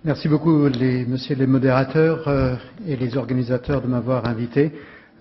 Merci beaucoup, messieurs les modérateurs et les organisateurs de m'avoir invité.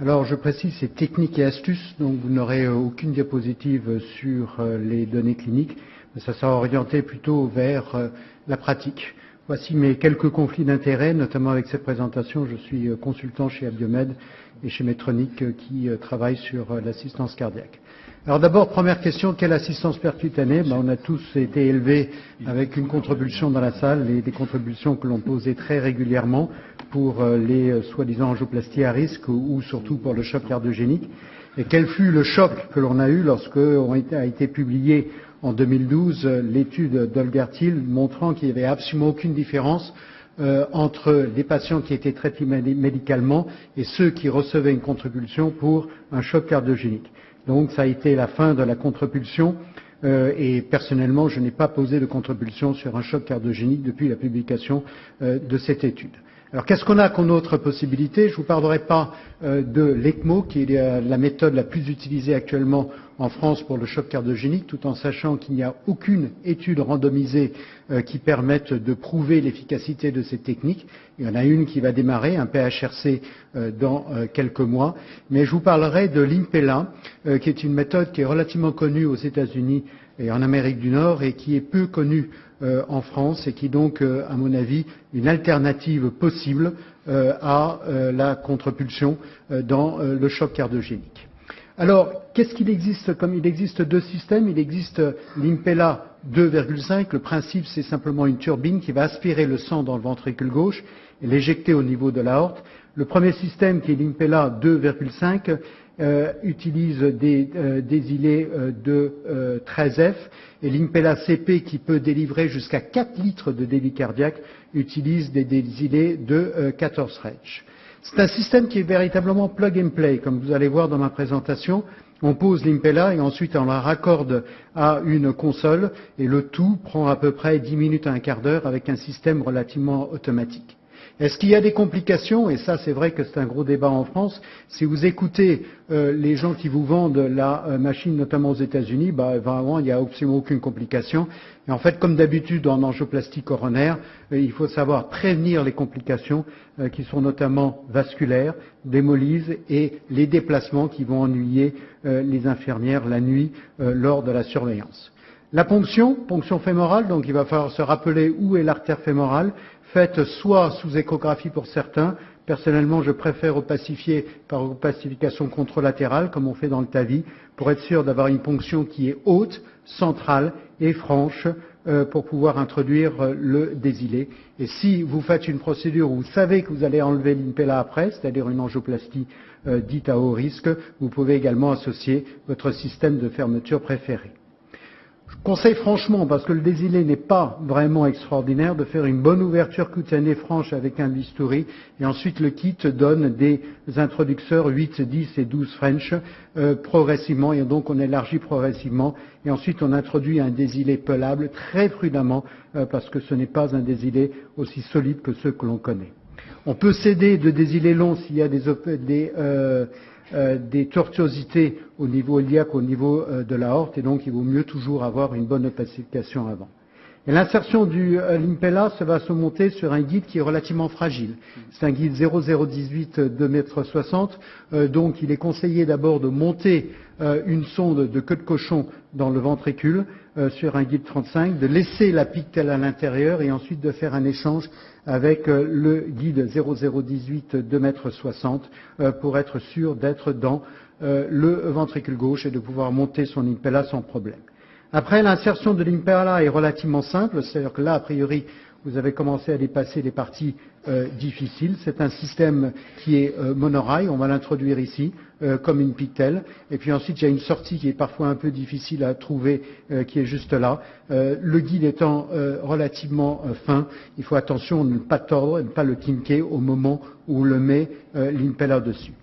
Alors, je précise, c'est technique et astuces, donc vous n'aurez aucune diapositive sur les données cliniques, mais ça sera orienté plutôt vers la pratique. Voici mes quelques conflits d'intérêts, notamment avec cette présentation. Je suis consultant chez Abiomed et chez Medtronic qui travaillent sur l'assistance cardiaque. Alors d'abord, première question, quelle assistance percutanée? On a tous été élevés avec une contribution dans la salle et des contributions que l'on posait très régulièrement pour les soi-disant angioplasties à risque ou surtout pour le choc cardiogénique. Et quel fut le choc que l'on a eu lorsque a été publié en 2012 l'étude d'Olgertil montrant qu'il n'y avait absolument aucune différence entre les patients qui étaient traités médicalement et ceux qui recevaient une contribution pour un choc cardiogénique. Donc ça a été la fin de la contribution et personnellement je n'ai pas posé de contribution sur un choc cardiogénique depuis la publication de cette étude. Alors qu'est-ce qu'on a comme autre possibilité? Je ne vous parlerai pas de l'ECMO qui est la méthode la plus utilisée actuellement en France pour le choc cardiogénique, tout en sachant qu'il n'y a aucune étude randomisée qui permette de prouver l'efficacité de cette technique. Il y en a une qui va démarrer, un PHRC dans quelques mois, mais je vous parlerai de l'Impella, qui est une méthode qui est relativement connue aux États-Unis et en Amérique du Nord et qui est peu connue en France et qui est donc, à mon avis, une alternative possible à la contre-pulsion dans le choc cardiogénique. Alors, qu'est-ce qu'il existe? Comme il existe deux systèmes, il existe l'Impella 2,5. Le principe, c'est simplement une turbine qui va aspirer le sang dans le ventricule gauche et l'éjecter au niveau de l'aorte. Le premier système, qui est l'Impella 2,5, utilise des désilés de 13F et l'Impella CP, qui peut délivrer jusqu'à 4 litres de débit cardiaque, utilise des désilés de 14 Reg. C'est un système qui est véritablement plug and play, comme vous allez voir dans ma présentation. On pose l'Impella et ensuite on la raccorde à une console et le tout prend à peu près 10 minutes à un quart d'heure avec un système relativement automatique. Est-ce qu'il y a des complications? Et ça, c'est vrai que c'est un gros débat en France. Si vous écoutez les gens qui vous vendent la machine, notamment aux États-Unis, vraiment, il n'y a absolument aucune complication. Et en fait, comme d'habitude en angioplastie coronaire, il faut savoir prévenir les complications qui sont notamment vasculaires, d'hémolyse et les déplacements qui vont ennuyer les infirmières la nuit lors de la surveillance. La ponction fémorale, donc il va falloir se rappeler où est l'artère fémorale, faite soit sous échographie pour certains. Personnellement, je préfère opacifier par opacification contralatérale, comme on fait dans le TAVI, pour être sûr d'avoir une ponction qui est haute, centrale et franche pour pouvoir introduire le désilé. Et si vous faites une procédure où vous savez que vous allez enlever l'Impella après, c'est-à-dire une angioplastie dite à haut risque, vous pouvez également associer votre système de fermeture préféré. Je conseille franchement, parce que le désilé n'est pas vraiment extraordinaire, de faire une bonne ouverture cutanée franche avec un bistouri et ensuite le kit donne des introducteurs 8, 10 et 12 French progressivement et donc on élargit progressivement et ensuite on introduit un désilé pelable très prudemment parce que ce n'est pas un désilé aussi solide que ceux que l'on connaît. On peut céder de désilés longs s'il y a des tortuosités au niveau iliaque, au niveau de l'aorte, et donc il vaut mieux toujours avoir une bonne opacification avant. Et l'insertion du l'Impella va se monter sur un guide qui est relativement fragile. C'est un guide 0018 2,60 m, donc il est conseillé d'abord de monter une sonde de queue de cochon dans le ventricule sur un guide 35, de laisser la pictelle à l'intérieur et ensuite de faire un échange avec le guide 0018 2,60 m pour être sûr d'être dans le ventricule gauche et de pouvoir monter son Impella sans problème. Après, l'insertion de l'Impella est relativement simple, c'est-à-dire que là, a priori, vous avez commencé à dépasser les parties difficiles. C'est un système qui est monorail, on va l'introduire ici, comme une pictelle. Et puis ensuite, il y a une sortie qui est parfois un peu difficile à trouver, qui est juste là. Le guide étant relativement fin, il faut attention à ne pas tordre, ne pas le kinker au moment où on le met l'Impella dessus.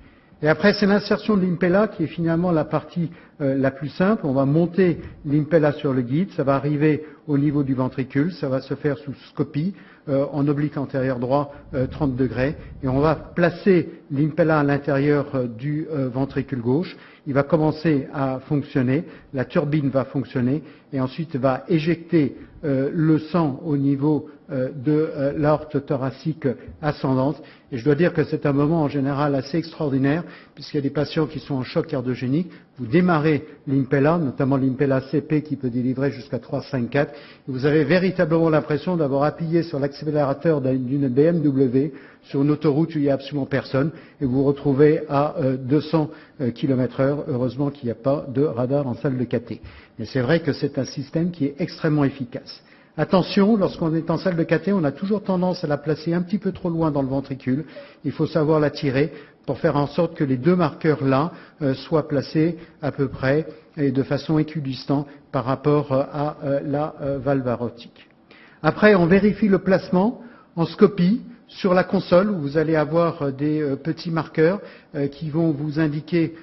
Et après, c'est l'insertion de l'impella qui est finalement la partie la plus simple. On va monter l'impella sur le guide, ça va arriver au niveau du ventricule, ça va se faire sous scopie, en oblique antérieur droit 30 degrés, et on va placer l'impella à l'intérieur du ventricule gauche. Il va commencer à fonctionner, la turbine va fonctionner, et ensuite va éjecter le sang au niveau de l'aorte thoracique ascendante. Et je dois dire que c'est un moment en général assez extraordinaire, puisqu'il y a des patients qui sont en choc cardiogénique. Vous démarrez l'impella, notamment l'impella CP qui peut délivrer jusqu'à 3,5,4, et vous avez véritablement l'impression d'avoir appuyé sur l'accélérateur d'une BMW sur une autoroute où il n'y a absolument personne, et vous vous retrouvez à 200 km/h. Heureusement qu'il n'y a pas de radar en salle de cathé. Mais c'est vrai que c'est un système qui est extrêmement efficace. Attention, lorsqu'on est en salle de cathé, on a toujours tendance à la placer un petit peu trop loin dans le ventricule. Il faut savoir la tirer pour faire en sorte que les deux marqueurs-là soient placés à peu près et de façon équidistante par rapport à la valve aortique. Après, on vérifie le placement en scopie sur la console où vous allez avoir des petits marqueurs qui vont vous indiquer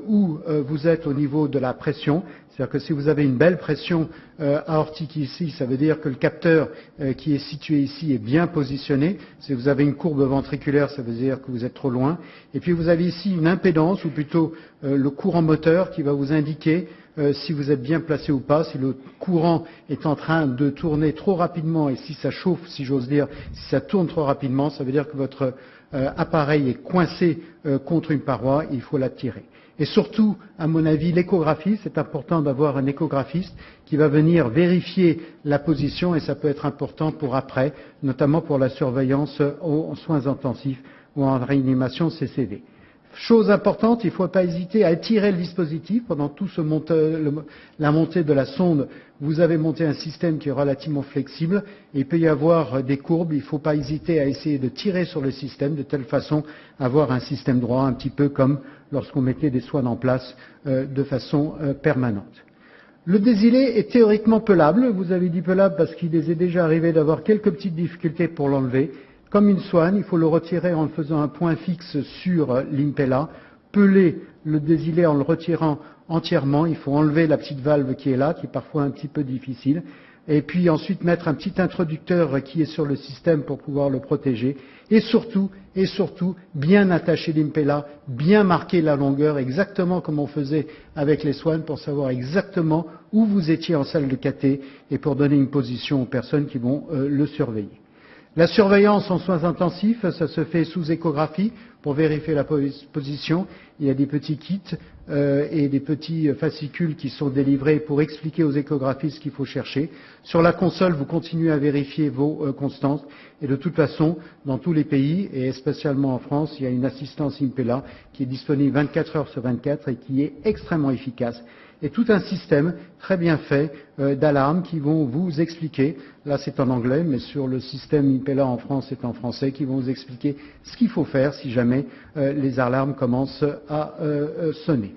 où vous êtes au niveau de la pression. C'est-à-dire que si vous avez une belle pression aortique ici, ça veut dire que le capteur qui est situé ici est bien positionné. Si vous avez une courbe ventriculaire, ça veut dire que vous êtes trop loin. Et puis vous avez ici une impédance, ou plutôt le courant moteur qui va vous indiquer si vous êtes bien placé ou pas, si le courant est en train de tourner trop rapidement, et si ça chauffe, si j'ose dire, si ça tourne trop rapidement, ça veut dire que votre appareil est coincé contre une paroi, il faut la tirer. Et surtout, à mon avis, l'échographie, c'est important d'avoir un échographiste qui va venir vérifier la position, et ça peut être important pour après, notamment pour la surveillance aux soins intensifs ou en réanimation CCD. Chose importante, il ne faut pas hésiter à étirer le dispositif pendant tout la montée de la sonde. Vous avez monté un système qui est relativement flexible et il peut y avoir des courbes. Il ne faut pas hésiter à essayer de tirer sur le système de telle façon à avoir un système droit, un petit peu comme lorsqu'on mettait des soins en place de façon permanente. Le désilé est théoriquement pelable. Vous avez dit pelable parce qu'il les est déjà arrivé d'avoir quelques petites difficultés pour l'enlever. Comme une soigne, il faut le retirer en faisant un point fixe sur l'impella, peler le désilé en le retirant entièrement. Il faut enlever la petite valve qui est là, qui est parfois un petit peu difficile, et puis ensuite mettre un petit introducteur qui est sur le système pour pouvoir le protéger, et surtout, bien attacher l'impella, bien marquer la longueur, exactement comme on faisait avec les soignes, pour savoir exactement où vous étiez en salle de cathé et pour donner une position aux personnes qui vont le surveiller. La surveillance en soins intensifs, ça se fait sous échographie pour vérifier la position. Il y a des petits kits et des petits fascicules qui sont délivrés pour expliquer aux échographistes ce qu'il faut chercher. Sur la console, vous continuez à vérifier vos constantes. Et de toute façon, dans tous les pays, et spécialement en France, il y a une assistance Impella qui est disponible 24 heures sur 24 et qui est extrêmement efficace. Et tout un système très bien fait d'alarmes qui vont vous expliquer, là c'est en anglais, mais sur le système Impella en France c'est en français, qui vont vous expliquer ce qu'il faut faire si jamais les alarmes commencent à sonner.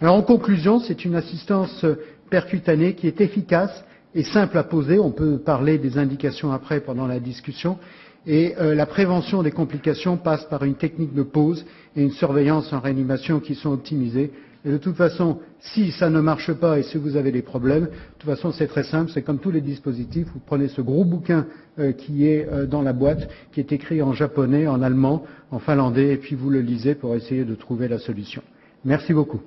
Alors en conclusion, c'est une assistance percutanée qui est efficace et simple à poser. On peut parler des indications après pendant la discussion. Et la prévention des complications passe par une technique de pause et une surveillance en réanimation qui sont optimisées. Et de toute façon, si ça ne marche pas et si vous avez des problèmes, de toute façon c'est très simple, c'est comme tous les dispositifs, vous prenez ce gros bouquin qui est dans la boîte, qui est écrit en japonais, en allemand, en finlandais, et puis vous le lisez pour essayer de trouver la solution. Merci beaucoup.